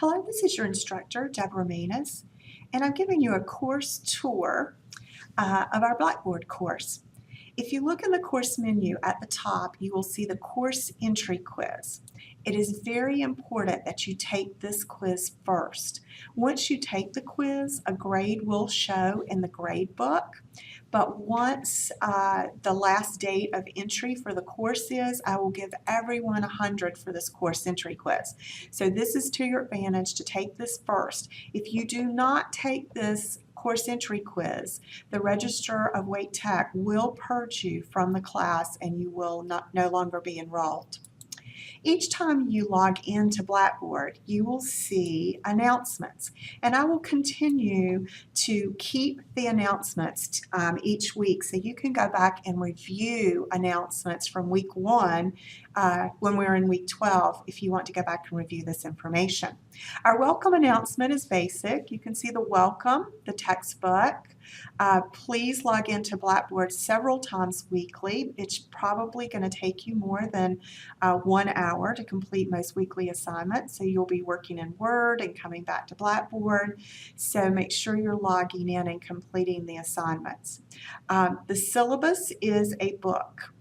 Hello, this is your instructor, Deborah Maness, and I'm giving you a course tour of our Blackboard course. If you look in the course menu at the top, you will see the course entry quiz. It is very important that you take this quiz first. Once you take the quiz, a grade will show in the grade book, but once the last date of entry for the course is, I will give everyone 100 for this course entry quiz. So this is to your advantage to take this first. If you do not take this course entry quiz, the Register of Wake Tech will purge you from the class and you will no longer be enrolled. Each time you log into Blackboard, you will see announcements, and I will continue to keep the announcements each week, so you can go back and review announcements from week 1 when we're in week 12 if you want to go back and review this information. Our welcome announcement is basic. You can see the welcome, the textbook. Please log into Blackboard several times weekly. It's probably going to take you more than 1 hour to complete most weekly assignments, so you'll be working in Word and coming back to Blackboard, so make sure you're logging in and completing the assignments. The syllabus is a book.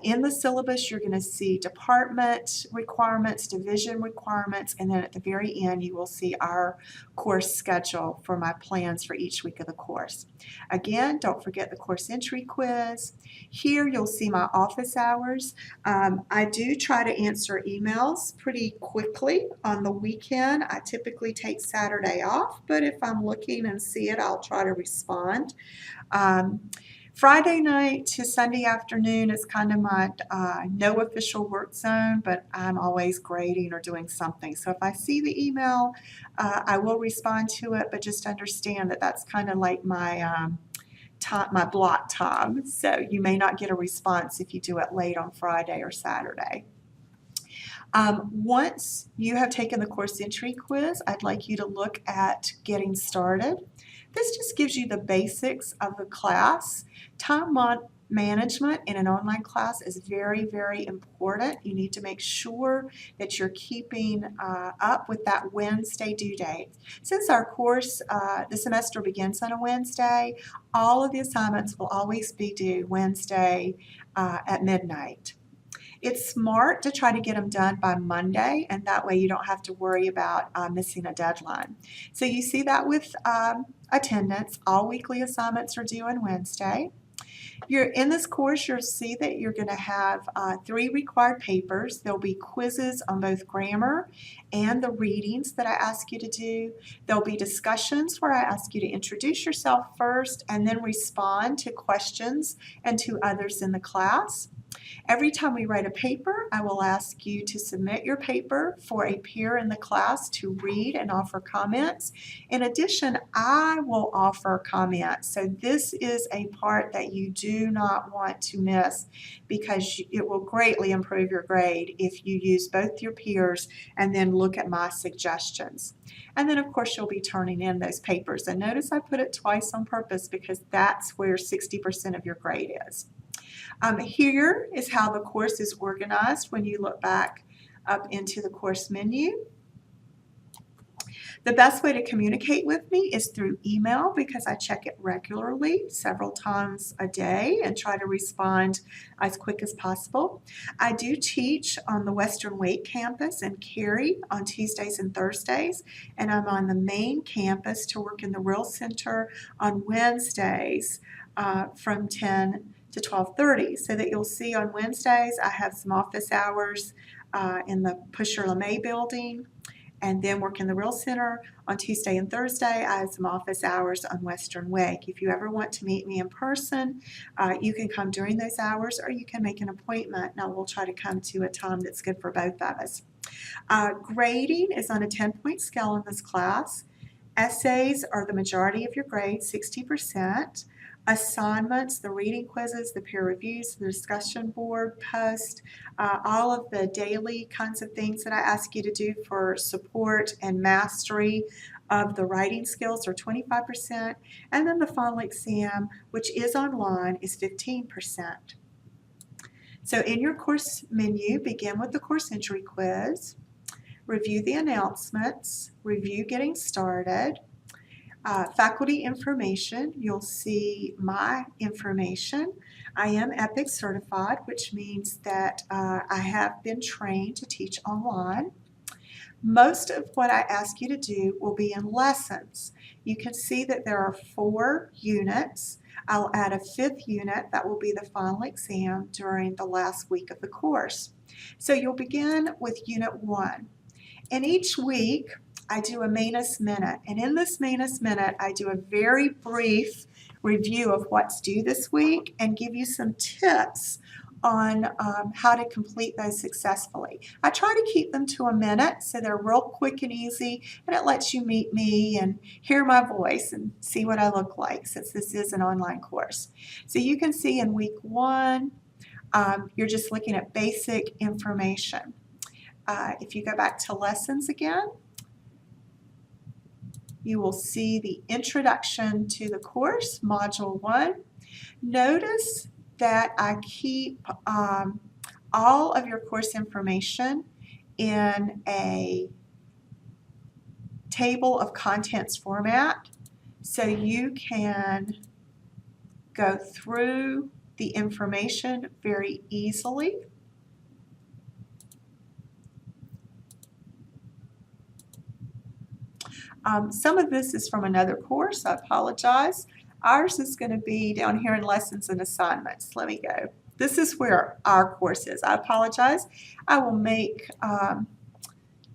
In the syllabus, you're going to see department requirements, division requirements, and then at the very end you will see our course schedule for my plans for each week of the course. Again, don't forget the course entry quiz. Here you'll see my office hours. I do try to answer emails pretty quickly on the weekend. I typically take Saturday off, but if I'm looking and see it, I'll try to respond. Friday night to Sunday afternoon is kind of my no official work zone, but I'm always grading or doing something. So if I see the email, I will respond to it, but just understand that that's kind of like my my block time. So you may not get a response if you do it late on Friday or Saturday. Once you have taken the course entry quiz, I'd like you to look at Getting Started. This just gives you the basics of the class. Time management in an online class is very, very important. You need to make sure that you're keeping up with that Wednesday due date. Since our course, the semester begins on a Wednesday, all of the assignments will always be due Wednesday at midnight. It's smart to try to get them done by Monday, and that way you don't have to worry about missing a deadline. So you see that with attendance. All weekly assignments are due on Wednesday. In this course, you'll see that you're going to have 3 required papers. There'll be quizzes on both grammar and the readings that I ask you to do. There'll be discussions where I ask you to introduce yourself first and then respond to questions and to others in the class. Every time we write a paper, I will ask you to submit your paper for a peer in the class to read and offer comments. In addition, I will offer comments. So this is a part that you do not want to miss because it will greatly improve your grade if you use both your peers and then look at my suggestions. And then of course you'll be turning in those papers. And notice I put it twice on purpose because that's where 60% of your grade is. Here is how the course is organized when you look back up into the course menu. The best way to communicate with me is through email because I check it regularly, several times a day, and try to respond as quick as possible. I do teach on the Western Wake campus in Cary on Tuesdays and Thursdays, and I'm on the main campus to work in the Real Center on Wednesdays from 10 to 12:30, so that you'll see on Wednesdays I have some office hours in the Pusher LeMay building and then work in the Real Center. On Tuesday and Thursday I have some office hours on Western Wake. If you ever want to meet me in person, you can come during those hours or you can make an appointment and I will try to come to a time that's good for both of us. Grading is on a 10-point scale in this class. Essays are the majority of your grade, 60%. Assignments, the reading quizzes, the peer reviews, the discussion board post, all of the daily kinds of things that I ask you to do for support and mastery of the writing skills are 25%, and then the final exam, which is online, is 15%. So in your course menu, begin with the course entry quiz. review the announcements, review getting started, faculty information. You'll see my information. I am EPIC certified, which means that I have been trained to teach online. Most of what I ask you to do will be in lessons. You can see that there are 4 units. I'll add a 5th unit that will be the final exam during the last week of the course. So you'll begin with Unit 1. And each week I do a Maness Minute, and in this Maness Minute I do a very brief review of what's due this week and give you some tips on how to complete those successfully. I try to keep them to a minute so they're real quick and easy, and it lets you meet me and hear my voice and see what I look like, since this is an online course. So you can see in week 1 you're just looking at basic information. If you go back to lessons again, you will see the introduction to the course, Module 1. Notice that I keep all of your course information in a table of contents format, so you can go through the information very easily. Some of this is from another course. I apologize. Ours is going to be down here in lessons and assignments. Let me go. This is where our course is. I apologize. I will make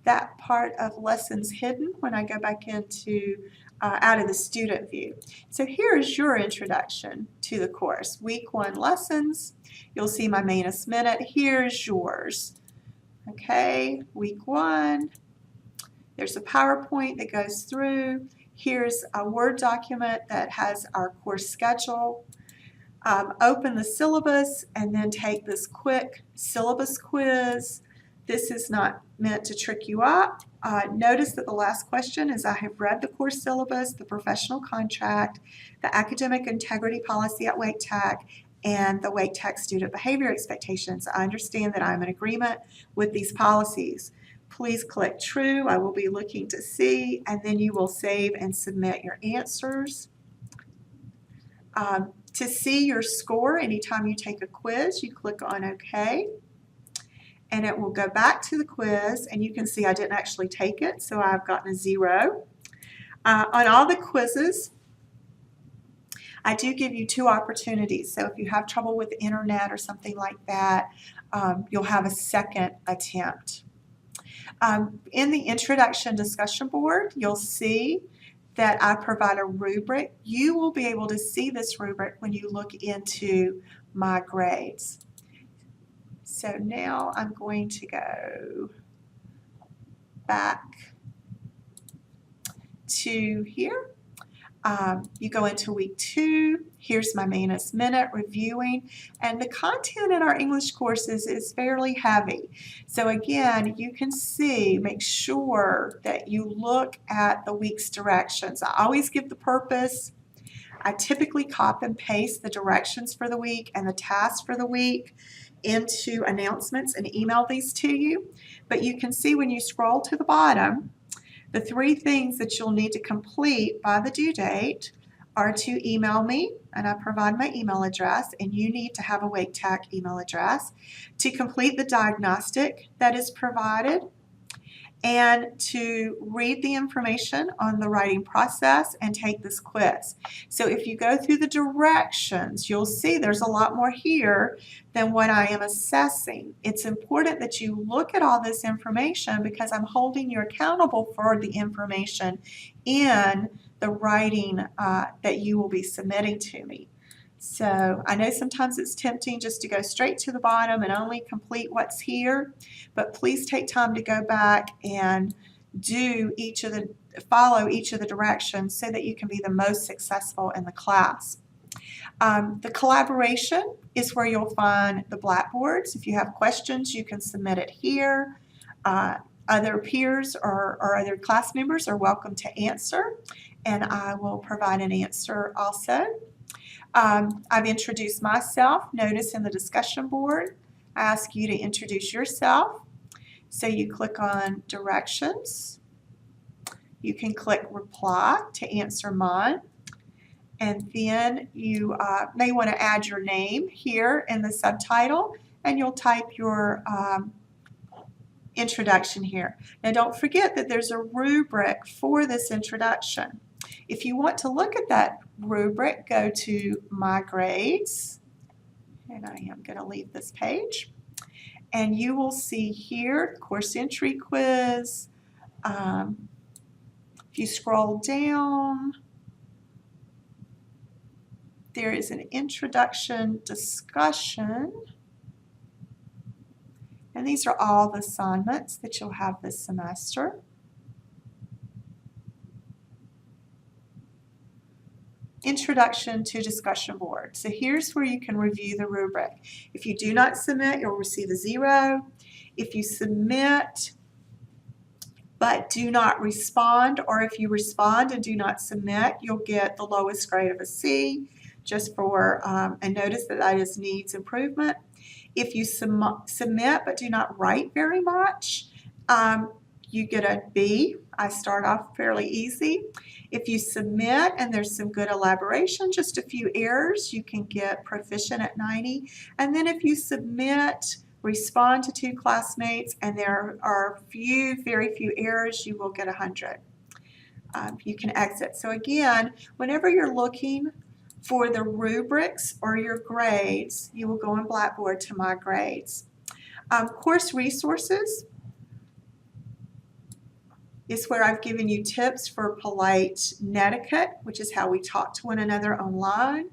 that part of lessons hidden when I go back into out of the student view. So here is your introduction to the course. Week 1 lessons. You'll see my Maness Minute. Here's yours. Okay, week 1. There's a PowerPoint that goes through. Here's a Word document that has our course schedule. Open the syllabus and then take this quick syllabus quiz. This is not meant to trick you up. Notice that the last question is, I have read the course syllabus, the professional contract, the academic integrity policy at Wake Tech, and the Wake Tech student behavior expectations. I understand that I'm in agreement with these policies. Please click true. I will be looking to see, and then you will save and submit your answers. To see your score anytime you take a quiz, you click on OK, and it will go back to the quiz, and you can see I didn't actually take it, so I've gotten a 0. On all the quizzes, I do give you 2 opportunities, so if you have trouble with the internet or something like that, you'll have a second attempt. In the introduction discussion board, you'll see that I provide a rubric. You will be able to see this rubric when you look into my grades. So now I'm going to go back to here. You go into week 2. Here's my Maness Minute reviewing, and the content in our English courses is fairly heavy. So again, you can see, make sure that you look at the week's directions. I always give the purpose. I typically copy and paste the directions for the week and the tasks for the week into announcements and email these to you. But you can see when you scroll to the bottom, the 3 things that you'll need to complete by the due date are to email me, and I provide my email address, and you need to have a Wake Tech email address, to complete the diagnostic that is provided, and to read the information on the writing process and take this quiz. So if you go through the directions, you'll see there's a lot more here than what I am assessing. It's important that you look at all this information because I'm holding you accountable for the information in the writing that you will be submitting to me. So I know sometimes it's tempting just to go straight to the bottom and only complete what's here, but please take time to go back and follow each of the directions so that you can be the most successful in the class. The collaboration is where you'll find the blackboards. If you have questions, you can submit it here. Other peers or other class members are welcome to answer, and I will provide an answer also. I've introduced myself. Notice in the discussion board, I ask you to introduce yourself. So you click on Directions. You can click Reply to answer mine. And then you may want to add your name here in the subtitle, and you'll type your introduction here. Now don't forget that there's a rubric for this introduction. If you want to look at that rubric, go to My Grades, and I am going to leave this page, and you will see here course entry quiz. If you scroll down, there is an introduction discussion, and these are all the assignments that you'll have this semester. Introduction to discussion board. So here's where you can review the rubric. If you do not submit, you'll receive a 0. If you submit but do not respond, or if you respond and do not submit, you'll get the lowest grade of a C, just for and notice that that is needs improvement. If you submit but do not write very much, you get a B. I start off fairly easy. If you submit and there's some good elaboration, just a few errors, you can get proficient at 90. And then if you submit, respond to 2 classmates, and there are very few errors, you will get 100. You can exit. So again, whenever you're looking for the rubrics or your grades, you will go in Blackboard to My Grades. Course resources is where I've given you tips for polite netiquette, which is how we talk to one another online.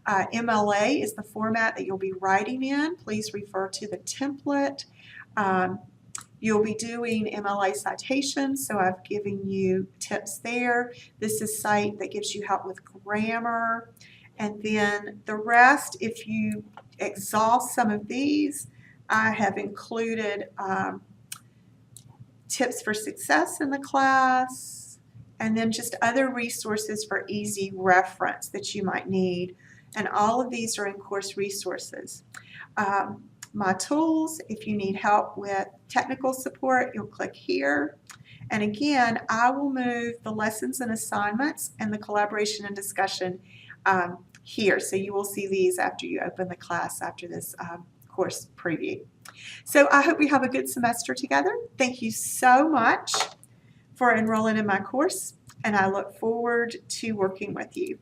MLA is the format that you'll be writing in. Please refer to the template. You'll be doing MLA citations, so I've given you tips there. This is a site that gives you help with grammar. And then the rest, if you exhaust some of these, I have included tips for success in the class, and then just other resources for easy reference that you might need. And all of these are in course resources. My tools, if you need help with technical support, you'll click here. And again, I will move the lessons and assignments and the collaboration and discussion here. So you will see these after you open the class after this course preview. So I hope we have a good semester together. Thank you so much for enrolling in my course, and I look forward to working with you.